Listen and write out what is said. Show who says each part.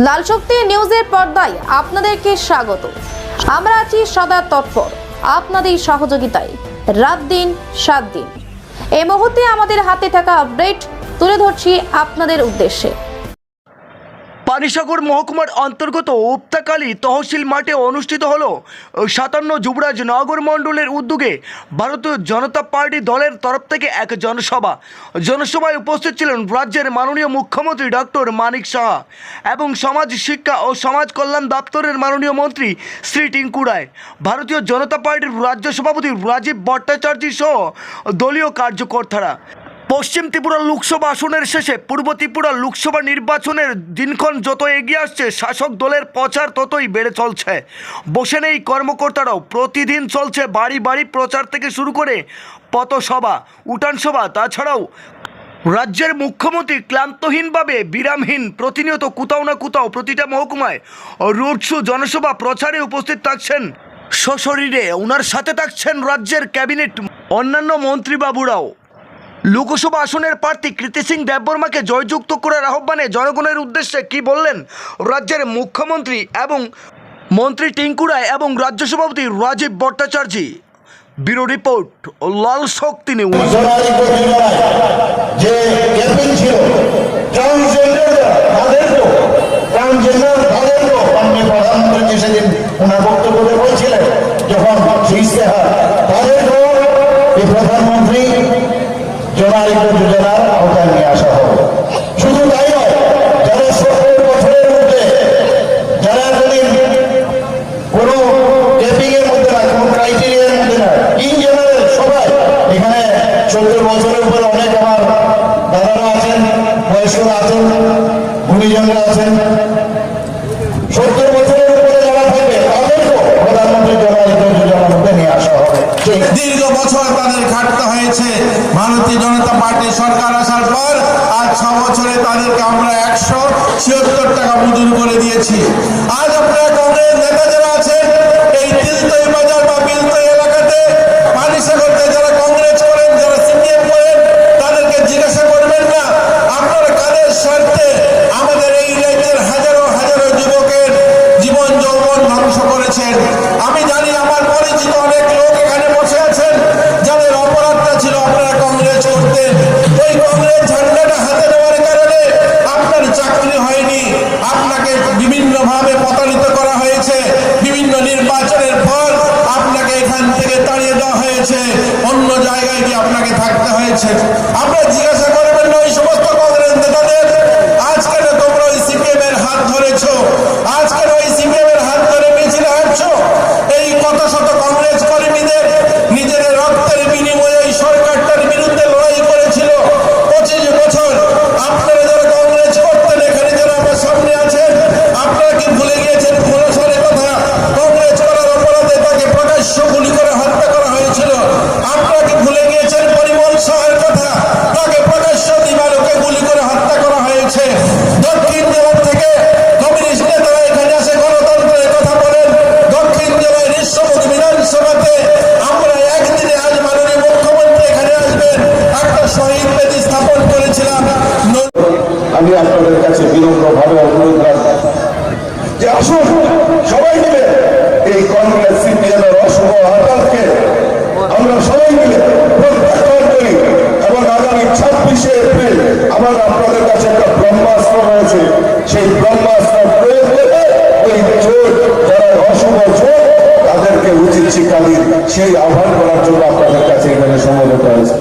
Speaker 1: লাল শক্তি নিউজের পর্দায় আপনাদেরকে স্বাগত। আমরা আছি সদা তৎপর আপনাদের সহযোগিতায়, রাত দিন 7 দিন। এই মুহূর্তে আমাদের হাতে থাকা আপডেট তুলে ধরছি আপনাদের উদ্দেশ্যে।
Speaker 2: পানিসাগর মহকুমার অন্তর্গত উপতাকালী তহসিল মাঠে অনুষ্ঠিত হলো 57 যুবরাজ নগর মণ্ডলের উদ্যোগে ভারতীয় জনতা পার্টি দলের তরফ থেকে এক জনসভায় উপস্থিত ছিলেন রাজ্যের মাননীয় মুখ্যমন্ত্রী ডক্টর মানিক সাহা এবং সমাজ শিক্ষা ও সমাজ কল্যাণ দপ্তরের মাননীয় মন্ত্রী শ্রী টিঙ্কু রায়, ভারতীয় জনতা পার্টির রাজ্য সভাপতি রাজীব ভট্টাচার্য সহ দলীয় কার্যকর্তারা। পশ্চিম ত্রিপুরা লোকসভা আসনের শেষে পূর্ব ত্রিপুরা লোকসভা নির্বাচনের দিনক্ষণ যত এগিয়ে আসছে, শাসক দলের প্রচার ততই বেড়ে চলছে। বসে নেই কর্মকর্তারাও, প্রতিদিন চলছে বাড়ি বাড়ি প্রচার থেকে শুরু করে পথসভা, উঠান সভা। তাছাড়াও রাজ্যের মুখ্যমন্ত্রী ক্লান্তহীনভাবে বিরামহীন প্রতিনিয়ত কোথাও না কোথাও প্রতিটা মহকুমায় রোড শো, জনসভা প্রচারে উপস্থিত থাকছেন সশরীরে। ওনার সাথে থাকছেন রাজ্যের ক্যাবিনেট অন্যান্য মন্ত্রীবাবুরাও। লোকসভা আসনের প্রার্থী কৃতি সিং দেববর্মাকে জয়যুক্ত করার আহ্বানে জনগণের উদ্দেশ্যে কি বললেন রাজ্যের মুখ্যমন্ত্রী এবং মন্ত্রী টিঙ্কু রায় এবং রাজ্য সভাপতি রাজীব ভট্টাচার্য। ব্যুরো রিপোর্ট, লাল শক্তি নিউজ।
Speaker 3: প্রধানমন্ত্রী জনারিত যোজনার আওতায় নিয়ে আসা হবে। শুধু তাই নয়, যারা 70 বছরের মধ্যে, যারা কোনো ক্যাপিং এর মধ্যে না, কোনো ক্রাইটেরিয়ার মধ্যে না, ইন জেনারেল সবাই এখানে 70 বছরের উপরে অনেক আমার দাদারা আছেন, বয়স্করা আছেন, গুণীজনরা আছেন। 70 বছরের উপরে যারা থাকবে তাদেরকেও প্রধানমন্ত্রী জনারিত যোজনার মধ্যে নিয়ে আসা হবে।
Speaker 4: দীর্ঘ বছর তাদের খাটতে হয়েছে। ভারতীয় জনতা পার্টি সরকার আসার পর আজ 6 বছরে তাদেরকে আমরা 176 টাকা মজুর করে দিয়েছি। আজ আপনারা কংগ্রেস নেতা যারা আছেন এই তিলতই বাজার বা বিলতই এলাকাতে, পানিসাগরতে যারা কংগ্রেস করেন, যারা সিপিএম করেন, তাদেরকে জিজ্ঞাসা করবেন না আপনারা কাদের স্বার্থে আমাদের এই রাজ্যের হাজারো হাজারো যুবকের জীবন যৌবন ধ্বংস করেছেন। আমি জানি, আমার পরিচিত অনেক লোক এখানে বসে আছেন যাদের অপরাধটা ছিল আপনারা কংগ্রেস করতেন। ওই কংগ্রেস ঝান্ডাটা হাতে নেওয়ার কারণে আপনার চাকরি হয়নি, আপনাকে বিভিন্নভাবে প্রতারিত করা হয়েছে। বিভিন্ন নির্বাচনের পর আপনাকে এখান থেকে তাড়িয়ে দেওয়া হয়েছে, অন্য জায়গায় গিয়ে আপনাকে থাকতে হয়েছে। আপনারা জিজ্ঞাসা করবেন না ওই সমস্ত কংগ্রেস নেতাদের, আজ কেন তোমরা ওই সিপিএম এর হাত ধরেছ, আজ কেন ওই সিপিএম এর হাত ধরে মিছিলে হাঁটছ। এই কত শত কংগ্রেস কর্মীদের নিজেদের রক্তের বিনিময়ে এই সরকারটার বিরুদ্ধে লড়াই করেছিল 25 বছর। আপনারা যারা কংগ্রেস করতেন, এখানে যারা আমার সামনে আছেন, আপনারা কি ভুলে গিয়েছেন পুরসরের কথা? কংগ্রেস করার অপরাধে তাকে প্রকাশ্য গুলি করে হত্যা করা হয়েছিল। আপনারা কি ভুলে গিয়েছেন পরিমল সাহার কথা? তাকে প্রকাশ্য দিবালোকে গুলি করে হত্যা করা হয়েছে। দক্ষিণ জেলার থেকে কমিউনিস্ট নেতারা এখানে আসে গণতন্ত্রের কথা বলেন। দক্ষিণ জেলায় ঋষ্যমুখী বিধানসভাতে আমরা একদিনে, আজ মাননীয় মুখ্যমন্ত্রী এখানে আসবেন, একটা শহীদ বেদি স্থাপন করেছিলাম।
Speaker 3: আমি আপনাদের কাছে বিনম্রভাবে অনুরোধ রাখব যে আসুন সবাই মিলে এই কংগ্রেস সিপিএম এর অশুভ আচরণকে আমরা সবাই মিলে প্রত্যাখ্যান করি এবং আগামী 26শে এপ্রিল আমার আপনাদের কাছে একটা ব্রহ্মাস্ত্র রয়েছে, সেই ব্রহ্মাস্ত্র প্রয়োগ করে ওই চোর, যারা অশুভ চোর, তাদেরকে উচিত শিক্ষা দিন, সেই আহ্বান করার জন্য আপনাদের কাছে এখানে সমবেত হয়েছে।